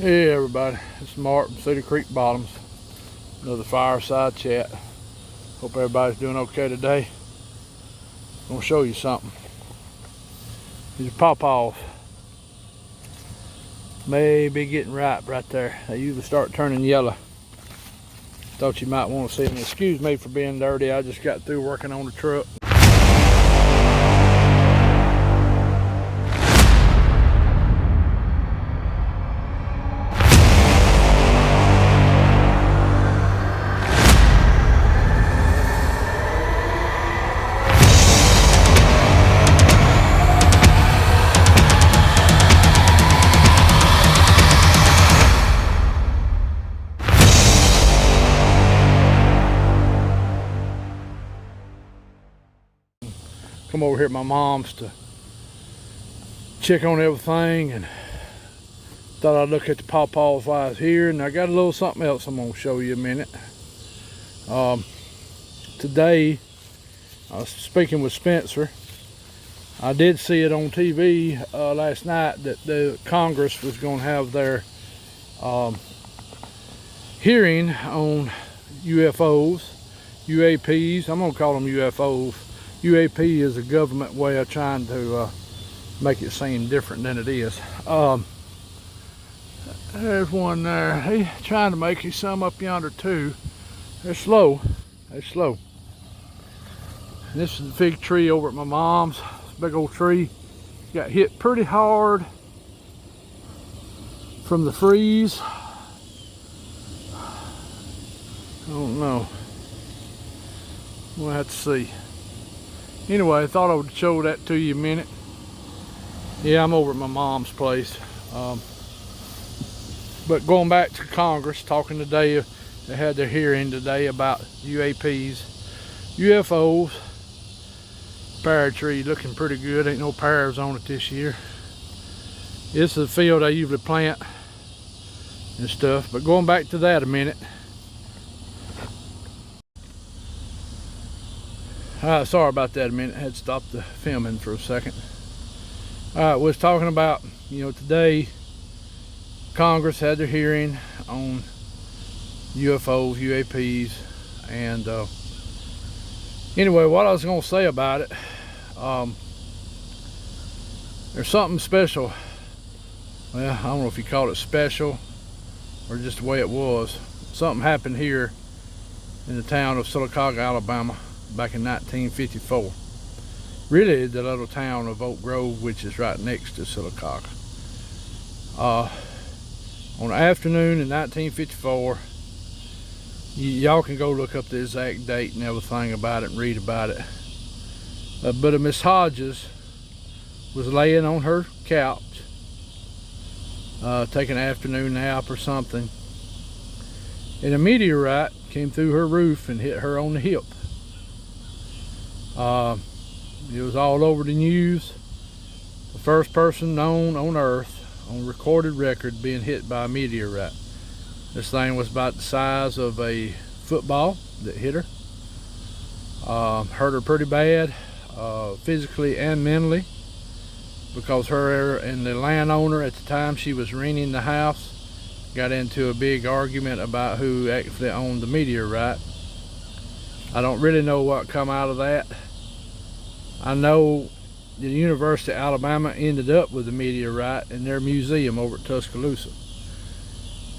Hey everybody, it's Mark from Cedar Creek Bottoms. Another fireside chat. Hope everybody's doing okay today. I'm gonna show you something. These are pawpaws. May be getting ripe right there. They usually start turning yellow. Thought you might want to see them. Excuse me for being dirty. I just got through working on the truck. Come over here at my mom's to check on everything, and thought I'd look at the pawpaws while I was here. And I got a little something else I'm going to show you in a minute. Today, I was speaking with Spencer. I did see it on TV last night that the Congress was going to have their hearing on UFOs, UAPs. I'm going to call them UFOs. UAP is a government way of trying to make it seem different than it is. There's one there. He's trying to make you some up yonder too. They're slow. They're slow. And this is the fig tree over at my mom's. It's a big old tree. Got hit pretty hard from the freeze. I don't know. We'll have to see. Anyway, I thought I would show that to you a minute. Yeah, I'm over at my mom's place. But going back to Congress, talking today, they had their hearing today about UAPs, UFOs. Pear tree looking pretty good. Ain't no pears on it this year. This is the field I usually plant and stuff. But going back to that a minute. Sorry about that a minute. I had to stop the filming for a second. We was talking about, today Congress had their hearing on UFOs, UAPs, and anyway, what I was going to say about it, there's something special. Well, I don't know if you call it special or just the way it was. Something happened here in the town of Sylacauga, Alabama, back in 1954. Really the little town of Oak Grove, which is right next to Sylacauga. On the afternoon in 1954, y'all can go look up the exact date and everything about it and read about it. But Miss Hodges was laying on her couch, taking an afternoon nap or something, and a meteorite came through her roof and hit her on the hip. It was all over the news. The first person known on Earth on recorded record being hit by a meteorite. This thing was about the size of a football that hit her. Hurt her pretty bad, physically and mentally, because her and the landowner at the time she was renting the house got into a big argument about who actually owned the meteorite. I don't really know what come out of that. I know the University of Alabama ended up with the meteorite in their museum over at Tuscaloosa.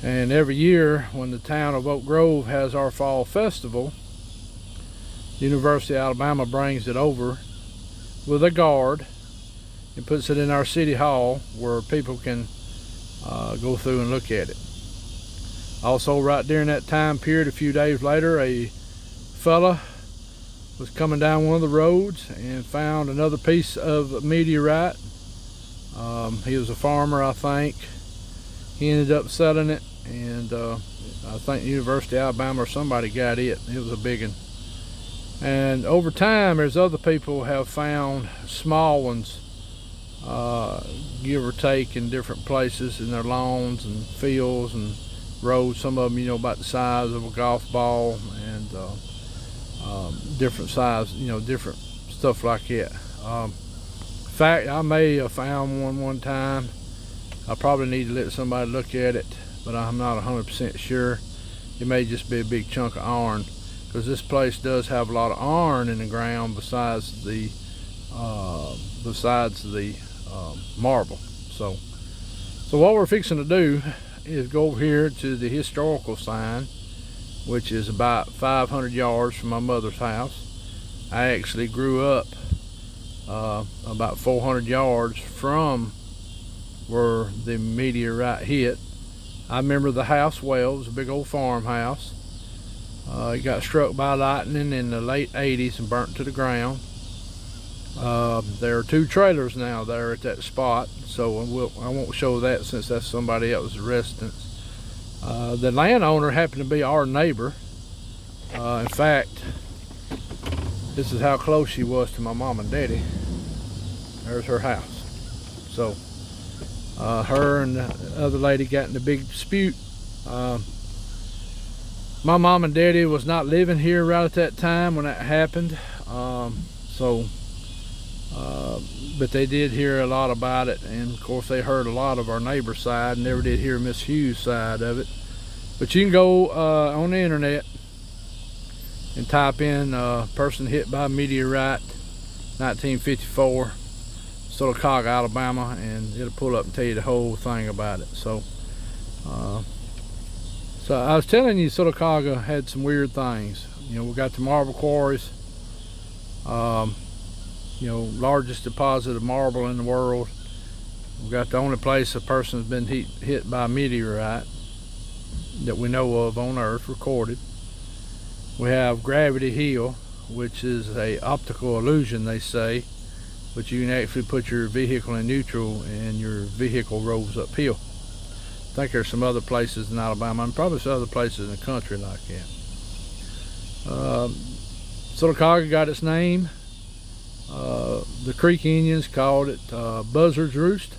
And every year when the town of Oak Grove has our fall festival, the University of Alabama brings it over with a guard and puts it in our city hall where people can go through and look at it. Also, right during that time period, a few days later, a fella was coming down one of the roads and found another piece of meteorite. He was a farmer, I think. He ended up selling it, and I think the University of Alabama or somebody got it. It was a big one. And over time, there's other people have found small ones, give or take, in different places in their lawns and fields and roads. Some of them, about the size of a golf ball, and different size, different stuff like that. In fact, I may have found one time I probably need to let somebody look at it, but I'm not 100% sure. It may just be a big chunk of iron, because this place does have a lot of iron in the ground besides the marble. So what we're fixing to do is go over here to the historical sign, which is about 500 yards from my mother's house. I actually grew up about 400 yards from where the meteorite hit. I remember the house well. It was a big old farmhouse. It got struck by lightning in the late 80s and burnt to the ground. There are 2 trailers now there at that spot, so I won't show that since that's somebody else's residence. The landowner happened to be our neighbor. In fact, this is how close she was to my mom and daddy. There's her house. So her and the other lady got in a big dispute. My mom and daddy was not living here right at that time when that happened. But they did hear a lot about it, and of course they heard a lot of our neighbor's side, and never did hear Miss Hughes' side of it. But you can go on the internet and type in person hit by meteorite 1954 Sylacauga, Alabama, and it'll pull up and tell you the whole thing about it. So I was telling you, Sylacauga had some weird things. You know, we got the marble quarries, you know, largest deposit of marble in the world. We got the only place a person's been hit by a meteorite that we know of on Earth recorded. We have Gravity Hill, which is a optical illusion, they say, but you can actually put your vehicle in neutral and your vehicle rolls uphill. I think there's some other places in Alabama, and probably some other places in the country like that. Sylacauga got its name. The Creek Indians called it Buzzard's Roost.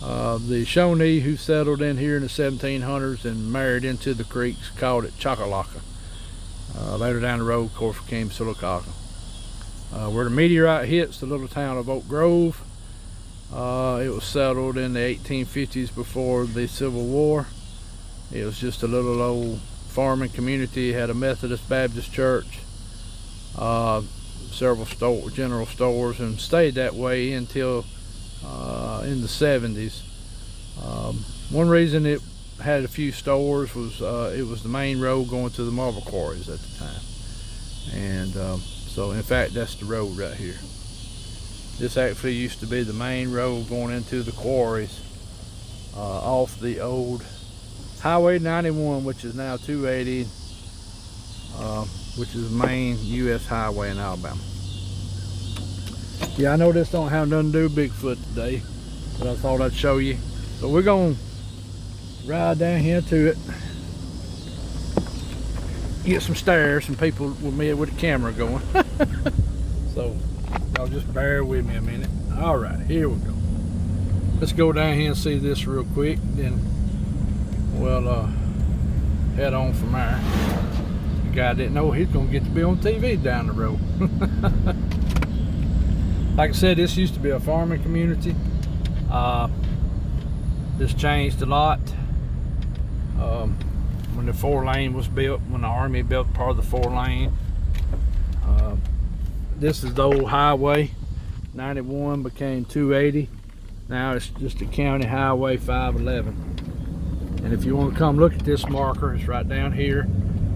The Shawnee who settled in here in the 1700s and married into the creeks called it Chockalaka. Later down the road, of course, became Sylacauga. Where the meteorite hits, the little town of Oak Grove, it was settled in the 1850s before the Civil War. It was just a little old farming community. It had a Methodist Baptist church, several general stores, and stayed that way until in the 70s. One reason it had a few stores was it was the main road going to the marble quarries at the time, and so in fact that's the road right here. This actually used to be the main road going into the quarries off the old Highway 91, which is now 280, which is the main U.S. highway in Alabama. Yeah, I know this don't have nothing to do with Bigfoot today, but I thought I'd show you. So we're gonna ride down here to it, get some stairs and people with me with the camera going. So y'all just bear with me a minute. All right, here we go. Let's go down here and see this real quick, then we'll head on from there. The guy didn't know he's gonna get to be on TV down the road. Like I said, this used to be a farming community. This changed a lot when the 4-lane was built, when the Army built part of the 4-lane. This is the old highway. 91 became 280. Now it's just a county highway 511. And if you want to come look at this marker, it's right down here,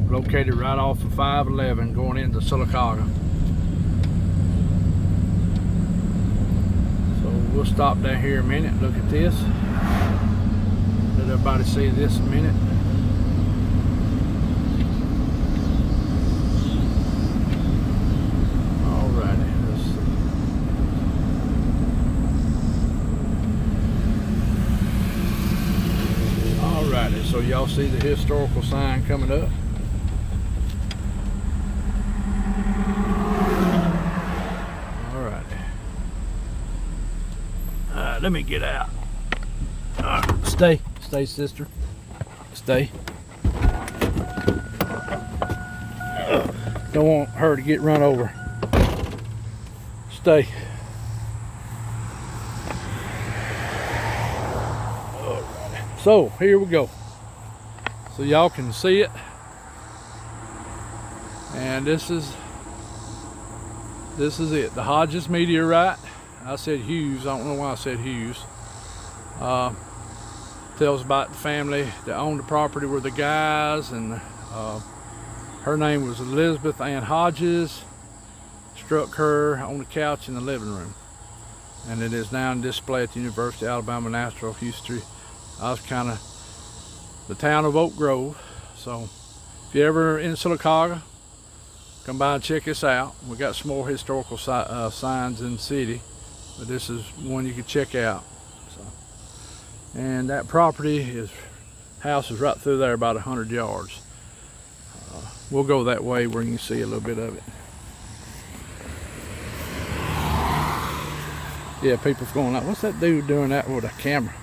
located right off of 511 going into Sylacauga. So we'll stop down here a minute and look at this. Let everybody see this a minute. Alrighty, let's see. Alrighty, so y'all see the historical sign coming up. Let me get out. Stay, sister. Stay. Don't want her to get run over. Stay. So here we go, so y'all can see it. And this is it, the Hodges meteorite. I said Hughes, I don't know why I said Hughes. Tells about the family that owned the property were the guys, and her name was Elizabeth Ann Hodges. Struck her on the couch in the living room, and it is now on display at the University of Alabama Natural History. I was kind of the town of Oak Grove. So if you're ever in Sylacauga, come by and check us out. We got some more historical signs in the city, but this is one you can check out. So, and that property house is right through there, about 100 yards. We'll go that way where you can see a little bit of it. Yeah, people's going like, what's that dude doing that with a camera?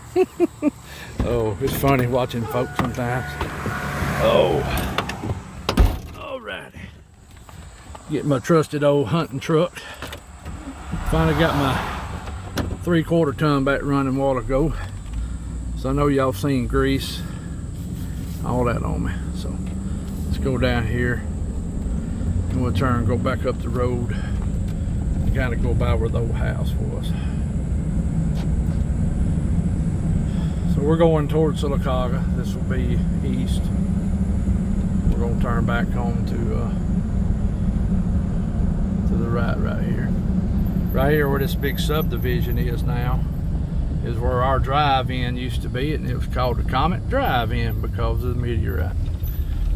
Oh, it's funny watching folks sometimes. Oh, alrighty. Get my trusted old hunting truck. Finally got my 3/4 ton back running a while ago. So I know y'all seen grease, all that on me. So let's go down here and we'll turn and go back up the road and kind of go by where the old house was. So we're going towards Sylacauga. This will be east. We're going to turn back home to the right here. Right here where this big subdivision is now is where our drive-in used to be, and it was called the Comet Drive-In because of the meteorite.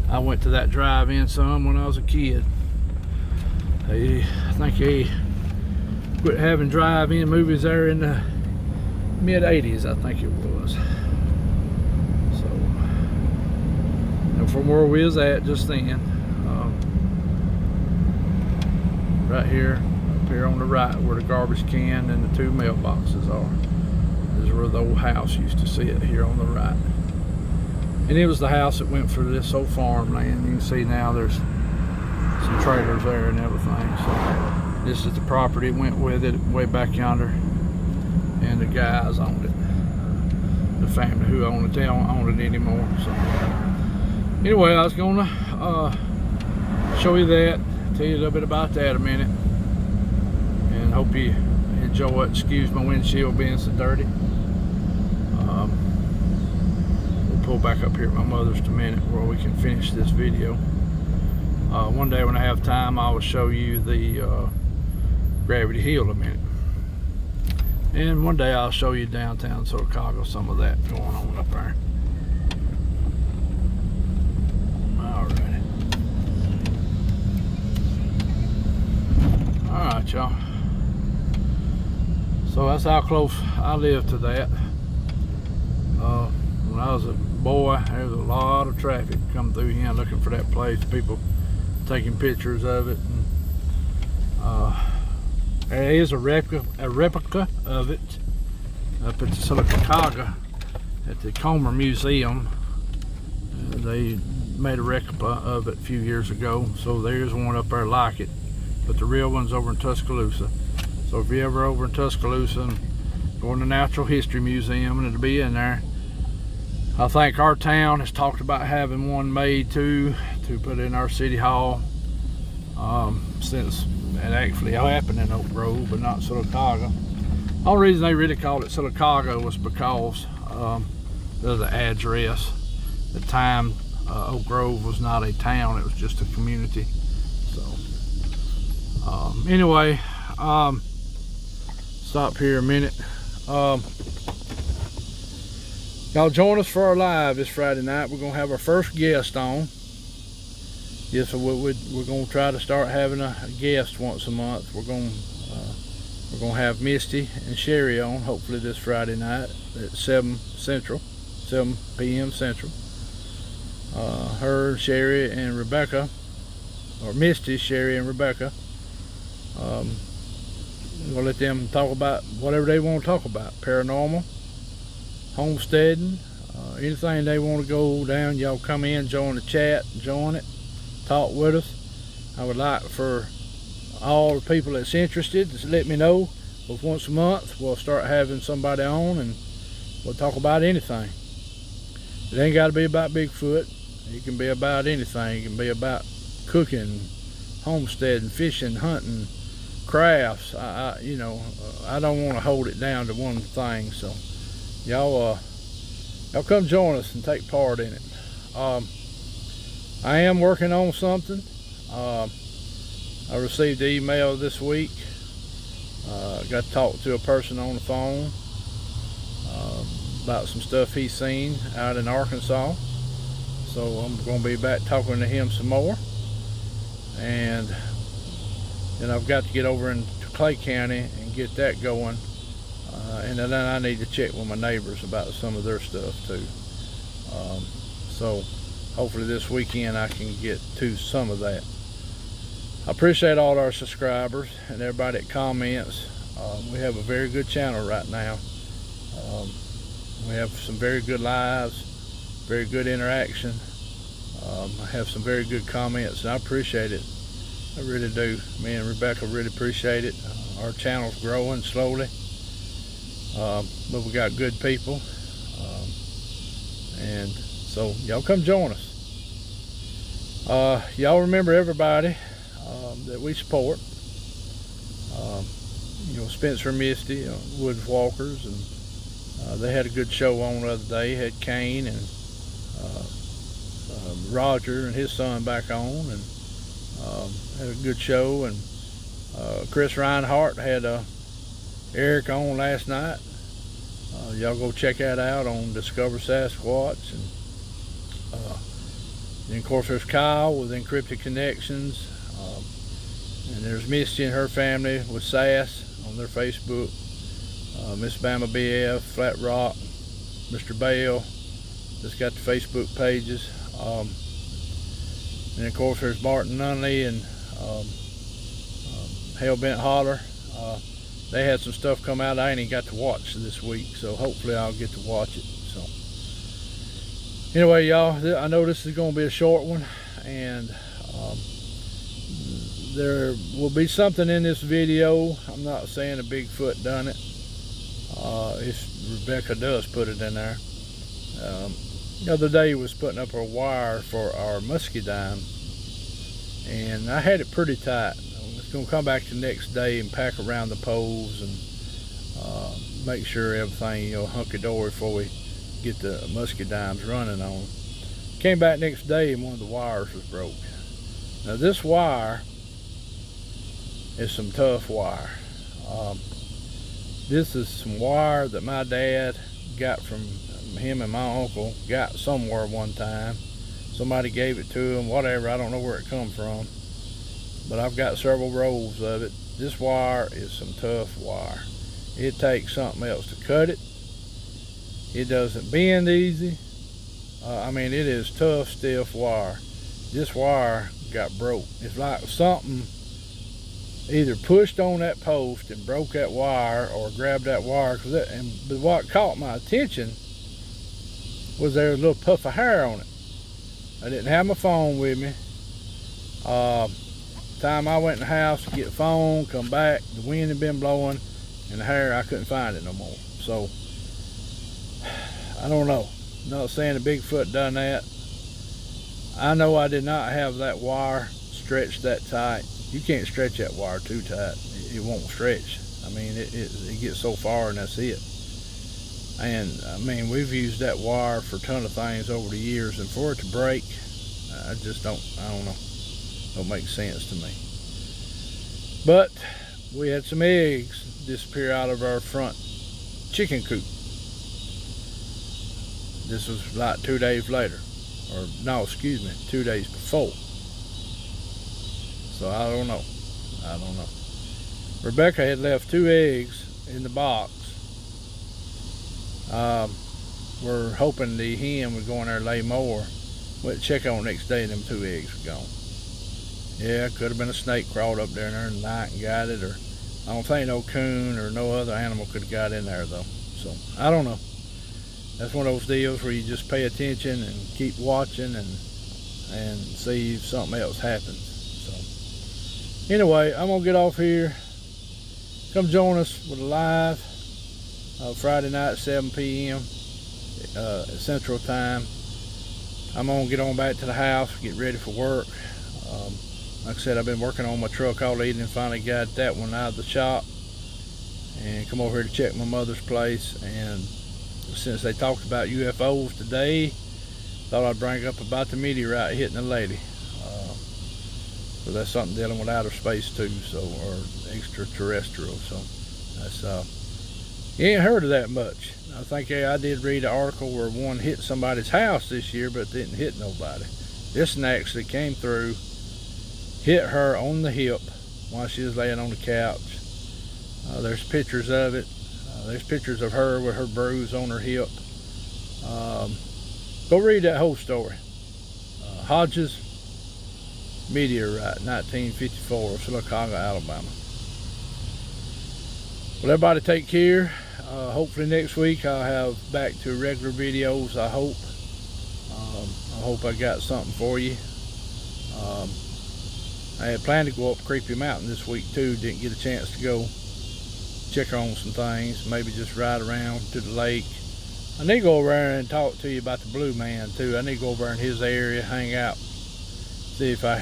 I went to that drive-in some when I was a kid. I think they quit having drive-in movies there in the mid-80s, I think it was. So, and from where we was at just then, right here, up here on the right where the garbage can and the 2 mailboxes are, is where the old house used to sit, here on the right. And it was the house that went for this old farmland. You can see now there's some trailers there and everything. So this is the property that went with it way back yonder, and the guys owned it. The family who owned it, they don't own it anymore. So anyway, I was gonna show you that, tell you a little bit about that in a minute, and hope you enjoy it. Excuse my windshield being so dirty. We'll pull back up here at my mother's in a minute where we can finish this video. One day when I have time, I will show you the Gravity Hill in a minute. And one day I'll show you downtown Sylacauga, some of that going on up there. Alrighty. Alright, y'all. So that's how close I live to that. When I was a boy, there was a lot of traffic coming through here looking for that place. People taking pictures of it. And, there is a replica of it up at the Sylacauga at the Comer Museum. They made a replica of it a few years ago, so there's one up there like it, but the real one's over in Tuscaloosa. So if you're ever over in Tuscaloosa and go in the Natural History Museum, and it'll be in there. I think our town has talked about having one made too, to put in our city hall, since it actually happened in Oak Grove, but not Sylacauga. The only reason they really called it Sylacauga was because of the address. At the time, Oak Grove was not a town, it was just a community. So, anyway, stop here a minute. Y'all join us for our live this Friday night. We're going to have our first guest on. Yes, so we're going to try to start having a guest once a month. We're going to have Misty and Sherry on, hopefully this Friday night at 7 p.m. Central. Her, Sherry, and Rebecca, or Misty, Sherry, and Rebecca. We'll let them talk about whatever they want to talk about. Paranormal, homesteading, anything they want to go down. Y'all come in, join the chat, join it. Talk with us. I would like for all the people that's interested to let me know. But once a month we'll start having somebody on and we'll talk about anything. It ain't got to be about Bigfoot. It can be about anything. It can be about cooking, homesteading, fishing, hunting, crafts. You know, I don't want to hold it down to one thing. So y'all come join us and take part in it. I am working on something. I received an email this week. Got to talk to a person on the phone about some stuff he's seen out in Arkansas. So I'm going to be back talking to him some more. And then I've got to get over into Clay County and get that going. And then I need to check with my neighbors about some of their stuff too. So hopefully this weekend I can get to some of that. I appreciate all our subscribers and everybody that comments. We have a very good channel right now. We have some very good lives, very good interaction. I have some very good comments, and I appreciate it. I really do. Me and Rebecca really appreciate it. Our channel's growing slowly, but we got good people, and so y'all come join us. Y'all remember everybody that we support. You know, Spencer and Misty, Woods Walkers, and they had a good show on the other day. Had Kane and Roger and his son back on, and had a good show. And Chris Reinhardt had Eric on last night. Y'all go check that out on Discover Sasquatch. And then of course there's Kyle with Encrypted Connections, and there's Misty and her family with SAS on their Facebook. Miss Bama BF, Flat Rock, Mr. Bale, just got the Facebook pages. And of course there's Martin Nunley and Hellbent Holler. They had some stuff come out I ain't even got to watch this week, so hopefully I'll get to watch it. So anyway, y'all, I know this is going to be a short one, and there will be something in this video. I'm not saying a Bigfoot done it. If Rebecca does put it in there. The other day was putting up a wire for our muscadine, and I had it pretty tight. I was going to come back the next day and pack around the poles and make sure everything, you know, hunky-dory before we get the muscadines running on. Came back next day and one of the wires was broke. Now this wire is some tough wire. This is some wire that my dad got from him and my uncle, got somewhere one time. Somebody gave it to him, whatever, I don't know where it come from. But I've got several rolls of it. This wire is some tough wire. It takes something else to cut it. It doesn't bend easy. I mean, it is tough, stiff wire. This wire got broke. It's like something either pushed on that post and broke that wire, or grabbed that wire. But what caught my attention was there was a little puff of hair on it. I didn't have my phone with me. Time I went in the house to get the phone, come back, the wind had been blowing, and the hair, I couldn't find it no more. So I don't know. I'm not saying a Bigfoot done that. I know I did not have that wire stretched that tight. You can't stretch that wire too tight. It won't stretch. I mean, it gets so far and that's it. And I mean, we've used that wire for a ton of things over the years, and for it to break, I don't know. Don't make sense to me. But we had some eggs disappear out of our front chicken coop. This was like 2 days later, or no, excuse me, 2 days before. So I don't know. Rebecca had left 2 eggs in the box. We're hoping the hen would go in there and lay more. Went to check on the next day and them 2 eggs were gone. Yeah, could have been a snake crawled up there in the night and got it, or I don't think no coon or no other animal could have got in there though. So I don't know. That's one of those deals where you just pay attention and keep watching and see if something else happens. So anyway, I'm gonna get off here. Come join us with a live Friday night at 7 p.m. Central Time. I'm gonna get on back to the house, get ready for work. Like I said, I've been working on my truck all evening, finally got that one out of the shop, and come over here to check my mother's place. And since they talked about UFOs today, thought I'd bring up about the meteorite hitting a lady. So that's something dealing with outer space too, so, or extraterrestrial. So that's you ain't heard of that much. I think I did read an article where one hit somebody's house this year, but didn't hit nobody. This one actually came through, hit her on the hip while she was laying on the couch. There's pictures of it. There's pictures of her with her bruise on her hip. Go read that whole story. Hodges meteorite, 1954, Silicaga, Alabama. Well, everybody take care. Hopefully next week I'll have back to regular videos, I hope. I hope I got something for you. I had planned to go up Creepy Mountain this week too. Didn't get a chance to go. Check on some things, maybe just ride around to the lake. I need to go over there and talk to you about the Blue Man too. I need to go over in his area, hang out, see if I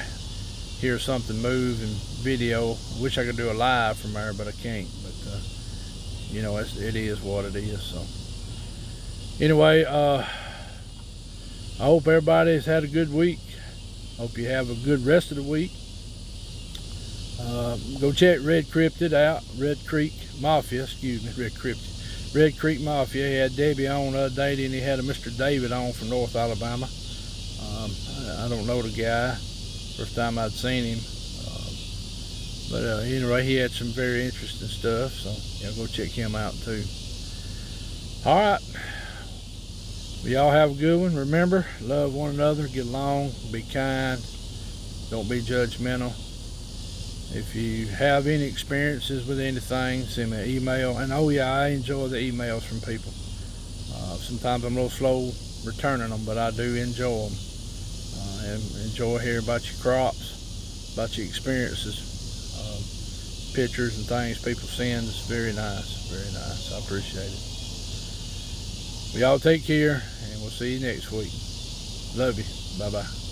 hear something move and video. I wish I could do a live from there, but I can't. But you know, it is what it is. So anyway, I hope everybody's had a good week. Hope you have a good rest of the week. Go check Red Cryptid out, Red Creek Mafia, excuse me, Red Creek Mafia. He had Debbie on the other day, and he had a Mr. David on from North Alabama. I don't know the guy, first time I'd seen him. But anyway, he had some very interesting stuff, so yeah, go check him out too. All right, well, y'all have a good one. Remember, love one another, get along, be kind, don't be judgmental. If you have any experiences with anything, send me an email. And oh yeah, I enjoy the emails from people. Sometimes I'm a little slow returning them, but I do enjoy them. And enjoy hearing about your crops, about your experiences, pictures and things people send. It's very nice, very nice. I appreciate it. Well, y'all take care, and we'll see you next week. Love you. Bye-bye.